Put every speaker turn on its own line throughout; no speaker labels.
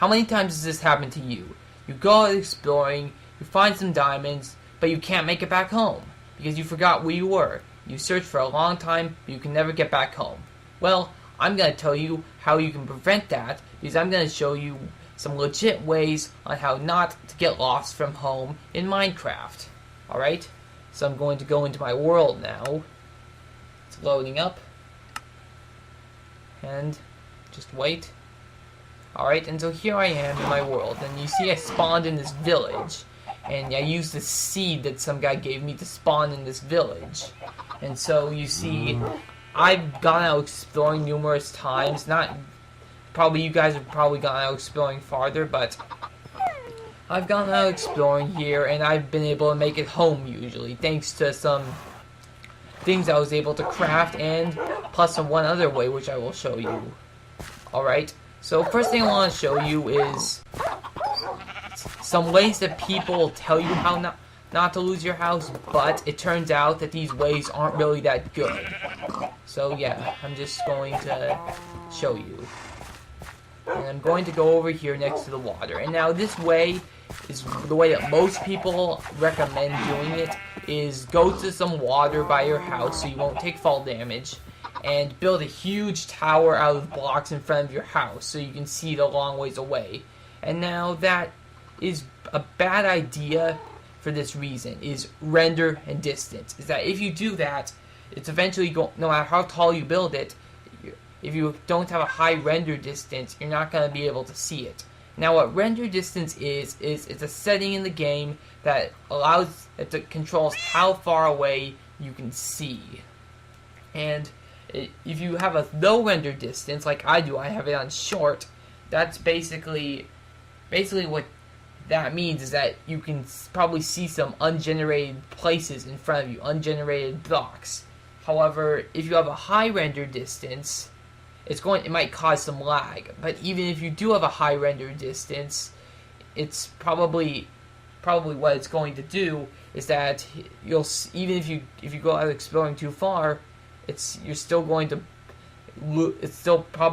How many times has this happened to you? You go out exploring, you find some diamonds, but you can't make it back home because you forgot where you were. You searched for a long time, but you can never get back home. Well, I'm going to tell you how you can prevent that because I'm going to show you some legit ways on how not to get lost from home in Minecraft. Alright? So I'm going to go into my world now. It's loading up. And just wait. Alright, and so here I am in my world, and you see I spawned in this village. And I used the seed that some guy gave me to spawn in this village. And so you see, I've gone out exploring numerous times. Probably you guys have probably gone out exploring farther, but I've gone out exploring here, and I've been able to make it home usually, thanks to some things I was able to craft, and plus one other way which I will show you. Alright, so first thing I want to show you is some ways that people tell you how not to lose your house, but it turns out that these ways aren't really that good. So yeah, I'm just going to show you. And I'm going to go over here next to the water. And now this way is the way that most people recommend doing it, is go to some water by your house so you won't take fall damage, and build a huge tower out of blocks in front of your house so you can see it a long ways away. And now that is a bad idea for this reason, is render and distance. Is that if you do that, it's eventually no matter how tall you build it, if you don't have a high render distance, you're not going to be able to see it. Now what render distance is it's a setting in the game that that controls how far away you can see. And if you have a low render distance, like I do, I have it on short, that's basically what that means is that you can probably see some ungenerated places in front of you, ungenerated blocks. However, if you have a high render distance, it might cause some lag. But even if you do have a high render distance, it's probably what it's going to do is that even if you go out exploring too far, it's still probably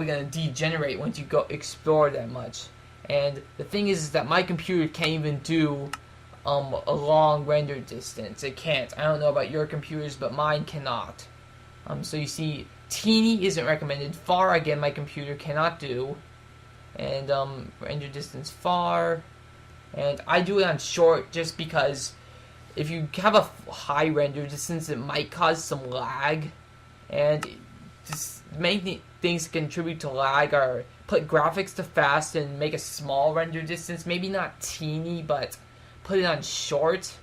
going to degenerate once you go explore that much. And the thing is that my computer can't even do a long render distance. It can't. I don't know about your computers, but mine cannot. So you see, teeny isn't recommended. Far, again, my computer cannot do. And render distance far. And I do it on short just because if you have a high render distance, it might cause some lag. And just main things that contribute to lag are put graphics to fast and make a small render distance. Maybe not teeny, but put it on short.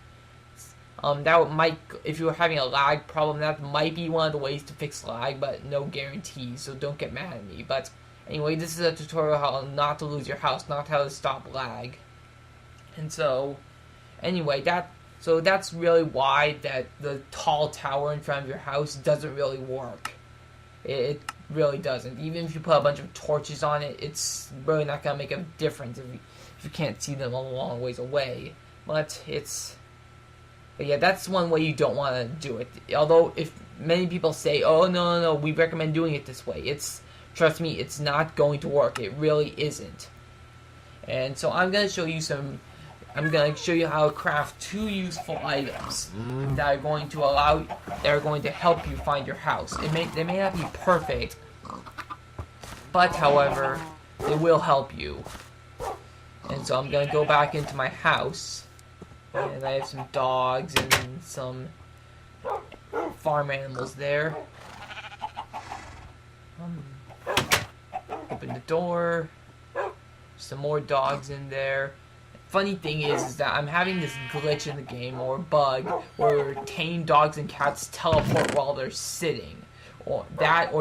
That might, if you're having a lag problem, that might be one of the ways to fix lag, but no guarantees, so don't get mad at me. But anyway, this is a tutorial how not to lose your house, not how to stop lag. And so, anyway, that's really why that the tall tower in front of your house doesn't really work. It really doesn't. Even if you put a bunch of torches on it, it's really not going to make a difference if you can't see them a long ways away. But yeah, that's one way you don't want to do it. Although, if many people say, oh, no, we recommend doing it this way. Trust me, it's not going to work. It really isn't. And so I'm going to show you how to craft 2 useful items that are going to help you find your house. They may not be perfect, but however, they will help you. And so I'm going to go back into my house, and I have some dogs and some farm animals there. Open the door. Some more dogs in there. Funny thing is that I'm having this glitch in the game, or bug, where tame dogs and cats teleport while they're sitting. Or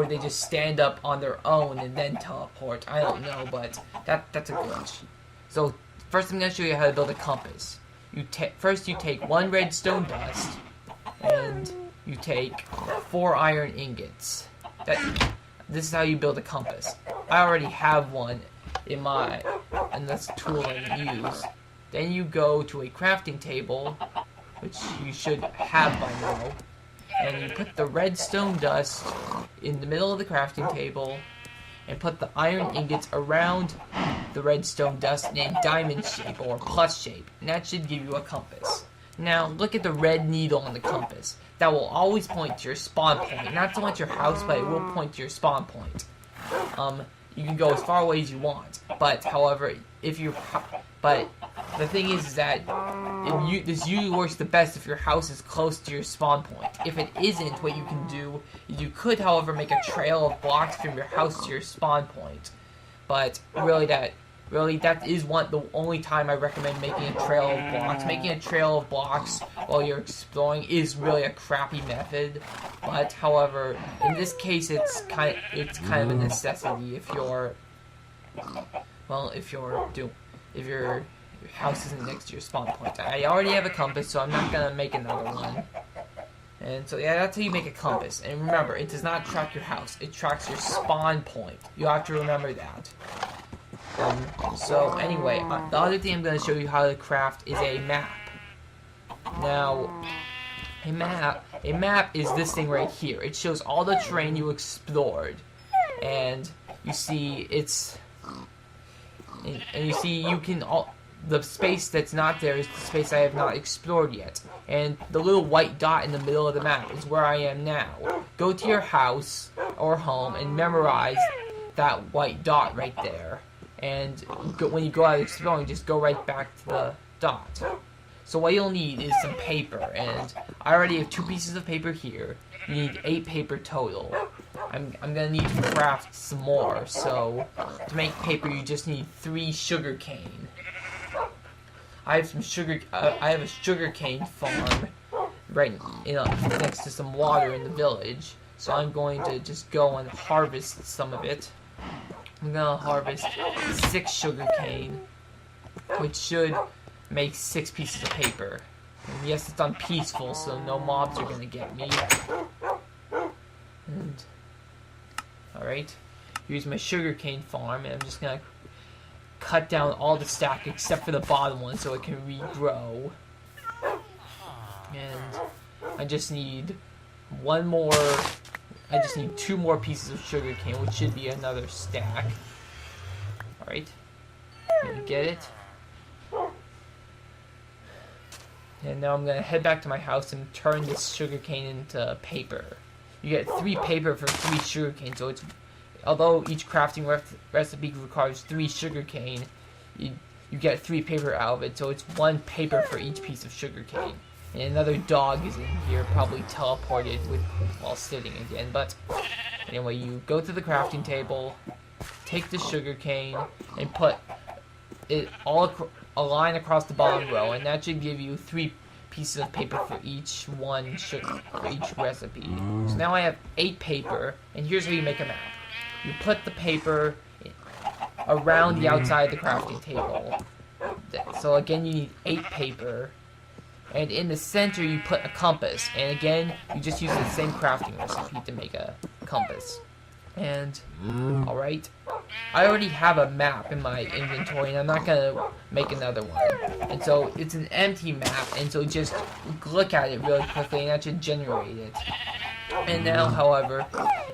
they just stand up on their own and then teleport. I don't know, but that's a glitch. So first I'm going to show you how to build a compass. First you take 1 redstone dust, and you take 4 iron ingots. This is how you build a compass. I already have one and that's a tool I can use. Then you go to a crafting table, which you should have by now, and you put the redstone dust in the middle of the crafting table, and put the iron ingots around the redstone dust in a diamond shape or plus shape, and that should give you a compass. Now, look at the red needle on the compass. That will always point to your spawn point. Not so much your house, but it will point to your spawn point. You can go as far away as you want, but however, but the thing is that this usually works the best if your house is close to your spawn point. If it isn't, what you can do is you could, however, make a trail of blocks from your house to your spawn point. But really, that is the only time I recommend making a trail of blocks. Making a trail of blocks while you're exploring is really a crappy method. But however, in this case, it's kind of a necessity if your house isn't next to your spawn point. I already have a compass, so I'm not gonna make another one. And so yeah, that's how you make a compass. And remember, it does not track your house; it tracks your spawn point. You have to remember that. So anyway, the other thing I'm going to show you how to craft is a map. Now, a map is this thing right here. It shows all the terrain you explored, and you see the space that's not there is the space I have not explored yet. And the little white dot in the middle of the map is where I am now. Go to your house or home and memorize that white dot right there. And when you go out exploring, just go right back to the dot. So what you'll need is some paper, and I already have 2 pieces of paper here. You need 8 paper total. I'm gonna need to craft some more, so to make paper you just need 3 sugar cane. I have a sugar cane farm right next to some water in the village, so I'm going to just go and harvest some of it. I'm gonna harvest 6 sugar cane, which should make 6 pieces of paper. And yes, it's on peaceful, so no mobs are gonna get me. And alright, here's my sugar cane farm, and I'm just gonna cut down all the stack except for the bottom one so it can regrow. And I just need 2 more pieces of sugar cane, which should be another stack. Alright. You get it? And now I'm going to head back to my house and turn this sugar cane into paper. You get 3 paper for 3 sugar cane, so although each crafting recipe requires 3 sugar cane, you get 3 paper out of it, so it's 1 paper for each piece of sugar cane. And another dog is in here, probably teleported while sitting again. But anyway, you go to the crafting table, take the sugar cane, and put it a line across the bottom row, and that should give you 3 pieces of paper for each recipe. So now I have 8 paper, and here's how you make a map. You put the paper around the outside of the crafting table. So again, you need 8 paper. And in the center, you put a compass. And again, you just use the same crafting recipe to make a compass. And, alright, I already have a map in my inventory, and I'm not going to make another one. And so, it's an empty map, and so just look at it really quickly, and that should generate it. And now, however,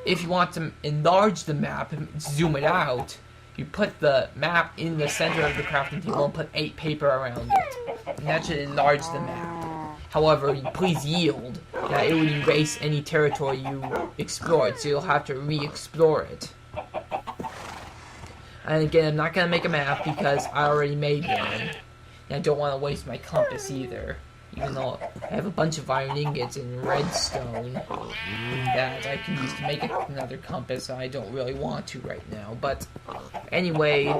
if you want to enlarge the map and zoom it out, you put the map in the center of the crafting table and put 8 paper around it. And that should enlarge the map. However, please yield that it would erase any territory you explored, so you'll have to re-explore it. And again, I'm not going to make a map because I already made one. And I don't want to waste my compass either. Even though I have a bunch of iron ingots and redstone that I can use to make another compass, I don't really want to right now. But anyway,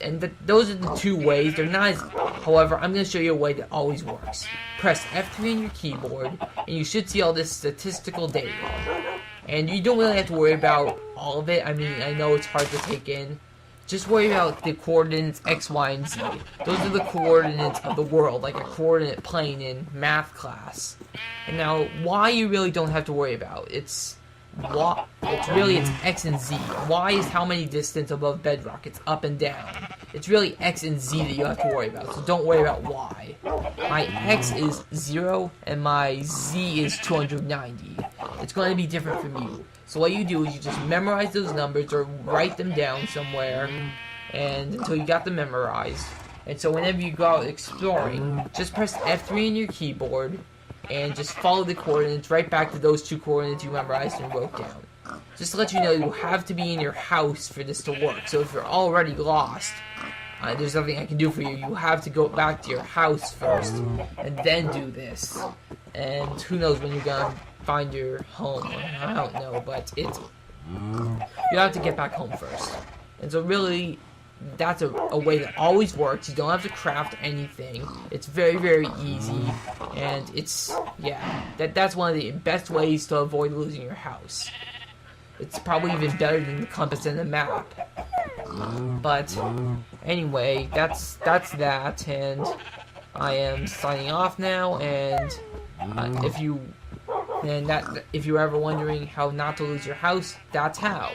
and those are the 2 ways. They're not as... However, I'm going to show you a way that always works. Press F3 on your keyboard, and you should see all this statistical data. And you don't really have to worry about all of it. I mean, I know it's hard to take in. Just worry about the coordinates X, Y, and Z. Those are the coordinates of the world, like a coordinate plane in math class. And now, Y you really don't have to worry about. It's X and Z. Y is how many distance above bedrock. It's up and down. It's really X and Z that you have to worry about, so don't worry about Y. My X is 0, and my Z is 290. It's going to be different from you. So what you do is you just memorize those numbers or write them down somewhere, and until you got them memorized. And so whenever you go out exploring, just press F3 on your keyboard and just follow the coordinates right back to those 2 coordinates you memorized and wrote down. Just to let you know, you have to be in your house for this to work. So if you're already lost, there's nothing I can do for you. You have to go back to your house first and then do this. And who knows when you're gonna find your home. I don't know, but you have to get back home first. And so really, that's a way that always works. You don't have to craft anything. It's very, very easy. And that's one of the best ways to avoid losing your house. It's probably even better than the compass and the map. But anyway, that's that, and I am signing off now. And if you're ever wondering how not to lose your house, that's how.